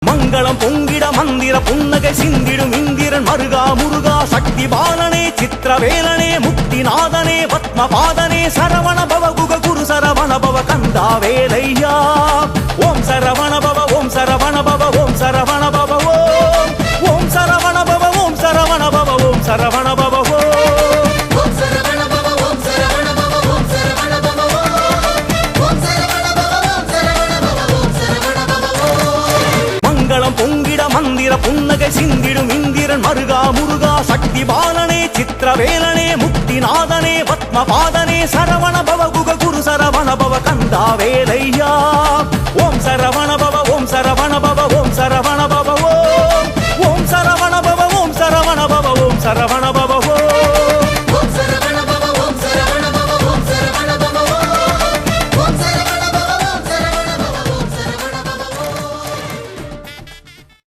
மங்களம் பொங்கிட மந்திர புன்னகை சிந்திடும் இந்திரன் மருகா முருகா சக்தி பாலனே சித்திரவேலனே முக்திநாதனே பத்மபாதனே சரவண பவ குக குரு சரவண பவ கந்தா வேலையா ஓம் சரவண பவ ஓம் சரவண பவ ஓம் சரவண பவ ஓம் சரவண பவ ஓம் சரவண பவ ஓம் சரவண பவ பொங்கிட மந்திர புன்னகை சிந்திடும் இந்திரன் மருகா முருகா சக்தி பாலனே சித்திரவேலனே முக்திநாதனே பத்மபாதனே சரவண பவ குக குரு சரவண பவ கந்தா வேலையா